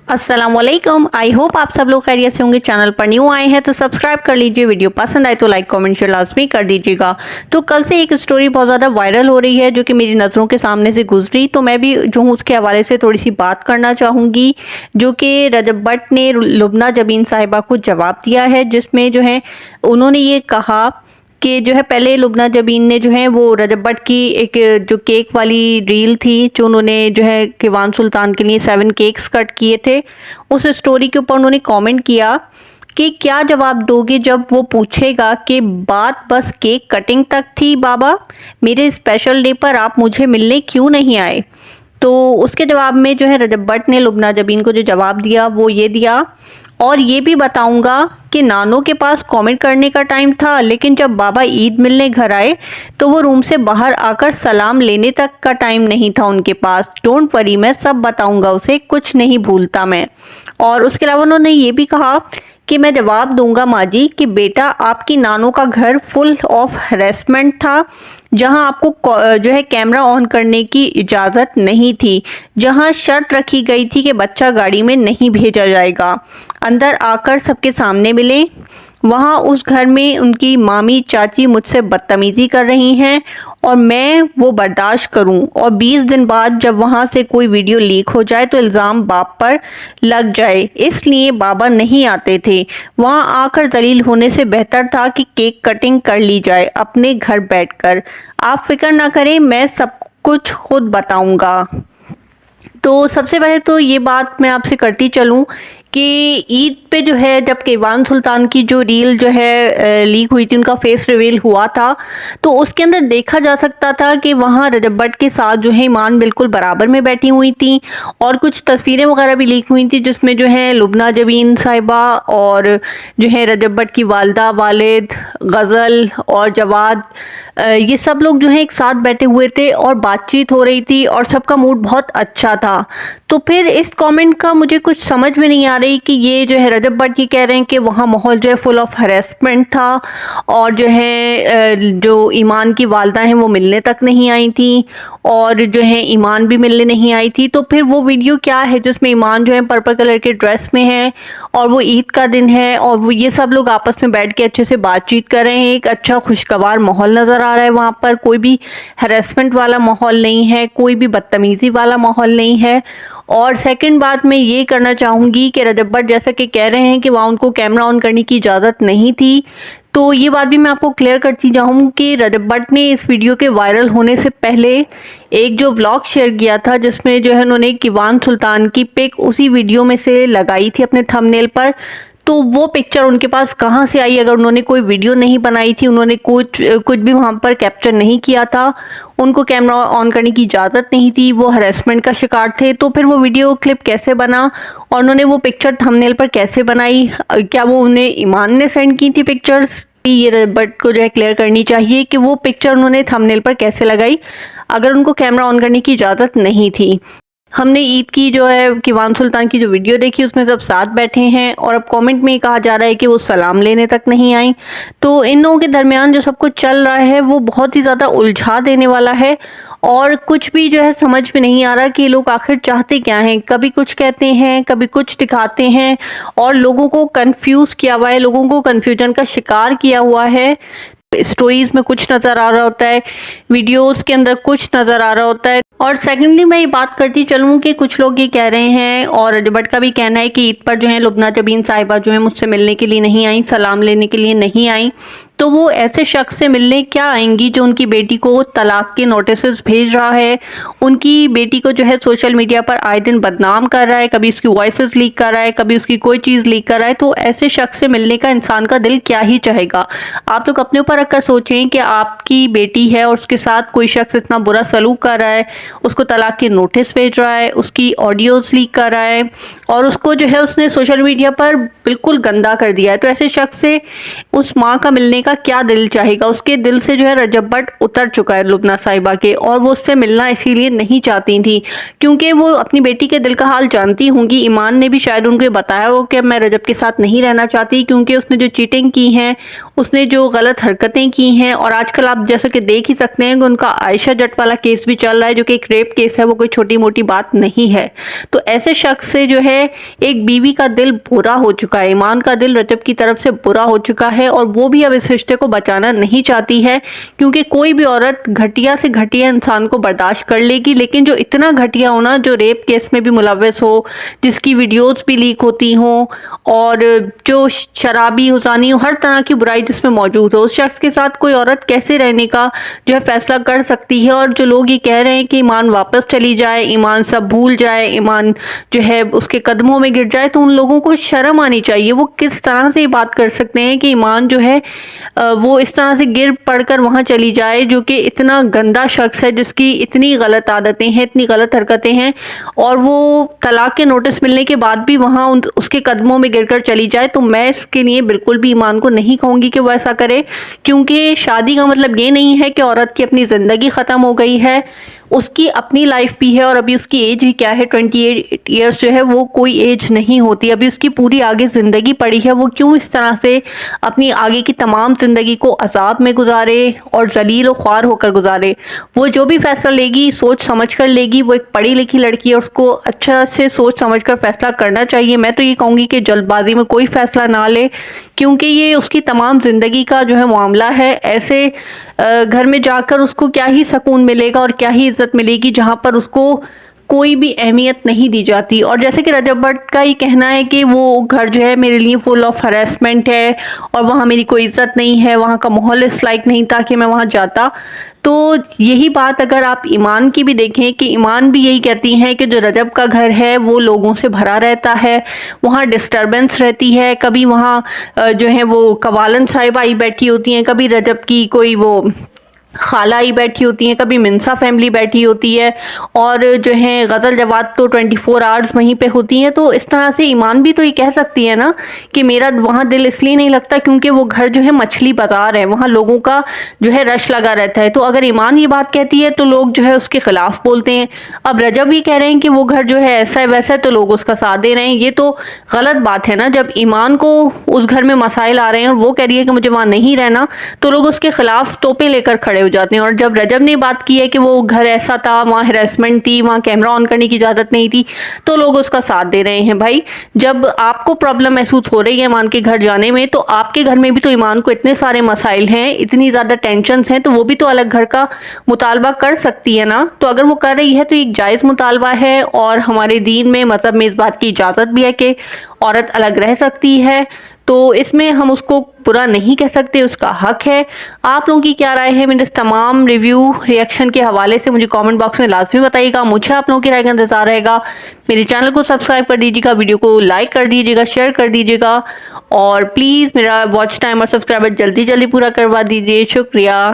अस्सलामुअलैकुम। I hope आप सब लोग खैरियत से होंगे। चैनल पर न्यू आए हैं तो सब्सक्राइब कर लीजिए। वीडियो पसंद आए तो लाइक कमेंट शेयर लाजमी कर दीजिएगा। तो कल से एक स्टोरी बहुत ज़्यादा वायरल हो रही है जो कि मेरी नज़रों के सामने से गुजरी, तो मैं भी जो हूँ उसके हवाले से थोड़ी सी बात करना चाहूँगी। जो कि रजब भट्ट ने लुबना जबीन साहिबा को जवाब दिया है, जिसमें जो है उन्होंने ये कहा कि जो है पहले लुबना जबीन ने जो है वो रजब भट्ट की एक जो केक वाली रील थी जो उन्होंने जो है किवान सुल्तान के लिए 7 केक्स कट किए थे, उस स्टोरी के ऊपर उन्होंने कमेंट किया कि क्या जवाब दोगे जब वो पूछेगा कि बात बस केक कटिंग तक थी बाबा, मेरे स्पेशल डे पर आप मुझे मिलने क्यों नहीं आए। तो उसके जवाब में जो है रजब भट्ट ने लुबना जबीन को जो जवाब दिया वो ये दिया, और ये भी बताऊंगा कि नानों के पास कमेंट करने का टाइम था, लेकिन जब बाबा ईद मिलने घर आए तो वो रूम से बाहर आकर सलाम लेने तक का टाइम नहीं था उनके पास। डोंट वरी, मैं सब बताऊंगा उसे, कुछ नहीं भूलता मैं। और उसके अलावा उन्होंने ये भी कहा कि मैं जवाब दूंगा माँ जी कि बेटा आपकी नानों का घर फुल ऑफ हरेसमेंट था, जहां आपको जो है कैमरा ऑन करने की इजाज़त नहीं थी, जहां शर्त रखी गई थी कि बच्चा गाड़ी में नहीं भेजा जाएगा, अंदर आकर सबके सामने मिले। वहाँ उस घर में उनकी मामी चाची मुझसे बदतमीज़ी कर रही हैं और मैं वो बर्दाश्त करूं, और 20 दिन बाद जब वहाँ से कोई वीडियो लीक हो जाए तो इल्ज़ाम बाप पर लग जाए, इसलिए बाबा नहीं आते थे। वहाँ आकर जलील होने से बेहतर था कि केक कटिंग कर ली जाए अपने घर बैठकर। आप फिक्र ना करें, मैं सब कुछ खुद बताऊंगा। तो सबसे पहले तो ये बात मैं आपसे करती चलूं कि ईद पे जो है जब किवान सुल्तान की जो रील जो है लीक हुई थी, उनका फेस रिवील हुआ था, तो उसके अंदर देखा जा सकता था कि वहाँ रजब भट्ट के साथ जो है ईमान बिल्कुल बराबर में बैठी हुई थी, और कुछ तस्वीरें वगैरह भी लीक हुई थी जिसमें जो है लुबना जबीन साहिबा और जो है रजब भट्ट की वालदा, वालिद, गज़ल और जवाद, ये सब लोग जो है एक साथ बैठे हुए थे और बातचीत हो रही थी और सबका मूड बहुत अच्छा था। तो फिर इस कमेंट का मुझे कुछ समझ में नहीं आ रही कि ये जो है रजब भट्ट की कह रहे हैं कि वहाँ माहौल जो है फुल ऑफ हरेसमेंट था, और जो है जो ईमान की वालदा हैं वो मिलने तक नहीं आई थी, और जो है ईमान भी मिलने नहीं आई थी। तो फिर वो वीडियो क्या है जिसमें ईमान जो है पर्पल कलर के ड्रेस में है और वो ईद का दिन है और वो ये सब लोग आपस में बैठ के अच्छे से बातचीत कर रहे हैं, एक अच्छा खुशगवार माहौल नज़र आ रहा है वहाँ पर, कोई भी हरेसमेंट वाला माहौल नहीं है, कोई भी बदतमीज़ी वाला माहौल नहीं है। और सेकंड बात मैं ये करना चाहूँगी कि रजब भट्ट जैसा कि कह रहे हैं कि वहाँ उनको कैमरा ऑन करने की इजाज़त नहीं थी, तो ये बात भी मैं आपको क्लियर करती जाऊँ कि रजब भट्ट ने इस वीडियो के वायरल होने से पहले एक जो व्लॉग शेयर किया था जिसमें जो है उन्होंने किवान सुल्तान की पिक उसी वीडियो में से लगाई थी अपने थंबनेल पर। तो वो पिक्चर उनके पास कहाँ से आई? अगर उन्होंने कोई वीडियो नहीं बनाई थी, उन्होंने कुछ भी वहाँ पर कैप्चर नहीं किया था, उनको कैमरा ऑन करने की इजाज़त नहीं थी, वो हरेसमेंट का शिकार थे, तो फिर वो वीडियो क्लिप कैसे बना और उन्होंने वो पिक्चर थंबनेल पर कैसे बनाई? क्या वो उन्हें ईमान ने सेंड की थी पिक्चर्स? ये रजब भट्ट को जो है क्लियर करनी चाहिए कि वो पिक्चर उन्होंने थंबनेल पर कैसे लगाई अगर उनको कैमरा ऑन करने की इजाज़त नहीं थी। हमने ईद की जो है किवान सुल्तान की जो वीडियो देखी उसमें सब साथ बैठे हैं, और अब कमेंट में कहा जा रहा है कि वो सलाम लेने तक नहीं आई। तो इन लोगों के दरमियान जो सब कुछ चल रहा है वो बहुत ही ज़्यादा उलझा देने वाला है, और कुछ भी जो है समझ में नहीं आ रहा कि ये लोग आखिर चाहते क्या हैं। कभी कुछ कहते हैं, कभी कुछ दिखाते हैं, और लोगों को कंफ्यूज किया हुआ है, लोगों को कंफ्यूजन का शिकार किया हुआ है। स्टोरीज में कुछ नज़र आ रहा होता है, वीडियोस के अंदर कुछ नज़र आ रहा होता है। और सेकेंडली मैं ये बात करती चलूँ कि कुछ लोग ये कह रहे हैं, और रजब भट्ट का भी कहना है कि ईद पर जो है लुबना जबीन साहिबा जो है मुझसे मिलने के लिए नहीं आई, सलाम लेने के लिए नहीं आई, तो वो ऐसे शख्स से मिलने क्या आएंगी जो उनकी बेटी को तलाक के नोटिस भेज रहा है, उनकी बेटी को जो है सोशल मीडिया पर आए दिन बदनाम कर रहा है, कभी उसकी वॉइसेस लीक कर रहा है, कभी उसकी कोई चीज़ लीक कर रहा है। तो ऐसे शख्स से मिलने का इंसान का दिल क्या ही चाहेगा? आप लोग अपने ऊपर रखकर सोचें कि आपकी बेटी है और उसके साथ कोई शख्स इतना बुरा सलूक कर रहा है, उसको तलाक के नोटिस भेज रहा है, उसकी ऑडियोज़ लीक कर रहा है, और उसको जो है उसने सोशल मीडिया पर बिल्कुल गंदा कर दिया है। तो ऐसे शख्स से उस माँ का मिलने का क्या दिल चाहेगा। उसके दिल से जो है रजब भट्ट उतर चुका है लुबना साहिबा के, और वो उससे मिलना इसीलिए नहीं चाहती थी क्योंकि वो अपनी बेटी के दिल का हाल जानती होंगी। ईमान ने भी शायद उनको बताया हो कि मैं रजब के साथ नहीं रहना चाहती, क्योंकि उसने जो चीटिंग की है, उसने जो गलत हरकतें की हैं, और आजकल आप जैसा कि देख ही सकते हैं कि उनका आयशा जट वाला केस भी चल रहा है, जो कि एक रेप केस है, वो कोई छोटी मोटी बात नहीं है। तो ऐसे शख्स से जो है एक बीवी का दिल बुरा हो चुका है, ईमान का दिल रजब की तरफ से बुरा हो चुका है, और वो भी अब इस रिश्ते को बचाना नहीं चाहती है, क्योंकि कोई भी औरत घटिया से घटिया इंसान को बर्दाश्त कर लेगी, लेकिन जो इतना घटिया होना, जो रेप केस में भी मुलव्वस हो, जिसकी वीडियोस भी लीक होती हों, और जो शराबी हुसानी हो, हर तरह की बुराई जिसमें मौजूद हो, उस शख्स के साथ कोई औरत कैसे रहने का जो है फैसला कर सकती है। और जो लोग ये कह रहे हैं कि ईमान वापस चली जाए, ईमान सब भूल जाए, ईमान जो है उसके कदमों में गिर जाए, तो उन लोगों को शर्म आनी चाहिए। वो किस तरह से ये बात कर सकते हैं कि ईमान जो है वो इस तरह से गिर पड़कर वहाँ चली जाए, जो कि इतना गंदा शख्स है, जिसकी इतनी गलत आदतें हैं, इतनी गलत हरकतें हैं, और वो तलाक के नोटिस मिलने के बाद भी वहाँ उसके कदमों में गिरकर चली जाए। तो मैं इसके लिए बिल्कुल भी ईमान को नहीं कहूँगी कि वो ऐसा करे, क्योंकि शादी का मतलब ये नहीं है कि औरत की अपनी ज़िंदगी ख़त्म हो गई है। उसकी अपनी लाइफ भी है, और अभी उसकी एज ही क्या है, 28 ईयर्स जो है वो कोई एज नहीं होती। अभी उसकी पूरी आगे ज़िंदगी पड़ी है। वो क्यों इस तरह से अपनी आगे की तमाम ज़िंदगी को अजाब में गुजारे और जलील और ख्वार होकर गुजारे। वो जो भी फैसला लेगी सोच समझ कर लेगी। वो एक पढ़ी लिखी लड़की है, उसको अच्छा से सोच समझ कर फैसला करना चाहिए। मैं तो ये कहूँगी कि जल्दबाजी में कोई फैसला ना ले, क्योंकि ये उसकी तमाम ज़िंदगी का जो है मामला है। ऐसे घर में जाकर उसको क्या ही सुकून मिलेगा और क्या ही इज्जत मिलेगी जहाँ पर उसको कोई भी अहमियत नहीं दी जाती। और जैसे कि रजब भट्ट का ये कहना है कि वो घर जो है मेरे लिए फुल ऑफ हरेसमेंट है, और वहाँ मेरी कोई इज्जत नहीं है, वहाँ का माहौल इस लायक नहीं था कि मैं वहाँ जाता। तो यही बात अगर आप ईमान की भी देखें कि ईमान भी यही कहती हैं कि जो रजब का घर है वो लोगों से भरा रहता है, वहाँ डिस्टर्बेंस रहती है। कभी वहाँ जो है वो कवालन साहिबा आई बैठी होती हैं, कभी रजब की कोई वो खाला आई बैठी होती हैं, कभी मिंसा फैमिली बैठी होती है, और जो है गज़ल जवाद तो 24 आवर्स वहीं पे होती हैं। तो इस तरह से ईमान भी तो ये कह सकती है ना कि मेरा वहाँ दिल इसलिए नहीं लगता क्योंकि वो घर जो है मछली बाजार है, वहाँ लोगों का जो है रश लगा रहता है। तो अगर ईमान ये बात कहती है तो लोग जो है उसके ख़िलाफ़ बोलते हैं। अब रजब ही कह रहे हैं कि वो घर जो है ऐसा है वैसा है, तो लोग उसका साथ दे रहे हैं। ये तो गलत बात है ना। जब ईमान को उस घर में मसाइल आ रहे हैं और वो कह रही है कि मुझे वहाँ नहीं रहना, तो लोग उसके ख़िलाफ़ तोपे लेकर खड़े हो जाते हैं। और जब रजब ने बात की है कि वो घर ऐसा था, वहाँ हैरेसमेंट थी, वहाँ कैमरा ऑन करने की इजाज़त नहीं थी, तो लोग उसका साथ दे रहे हैं। भाई जब आपको प्रॉब्लम महसूस हो रही है ईमान के घर जाने में, तो आपके घर में भी तो ईमान को इतने सारे मसाइल हैं, इतनी ज़्यादा टेंशन्स हैं, तो वो भी तो अलग घर का मुतालबा कर सकती है ना। तो अगर वो कर रही है तो एक जायज़ मुतालबा है, और हमारे दीन में मज़हब में इस बात की इजाज़त भी है कि औरत अलग रह सकती है। तो इसमें हम उसको बुरा नहीं कह सकते, उसका हक है। आप लोगों की क्या राय है मेरे इस तमाम रिव्यू रिएक्शन के हवाले से मुझे कमेंट बॉक्स में लाजमी बताइएगा। मुझे आप लोगों की राय का इंतज़ार रहेगा। मेरे चैनल को सब्सक्राइब कर दीजिएगा, वीडियो को लाइक कर दीजिएगा, शेयर कर दीजिएगा, और प्लीज़ मेरा वॉच टाइम और सब्सक्राइबर जल्दी जल्दी पूरा करवा दीजिए। शुक्रिया।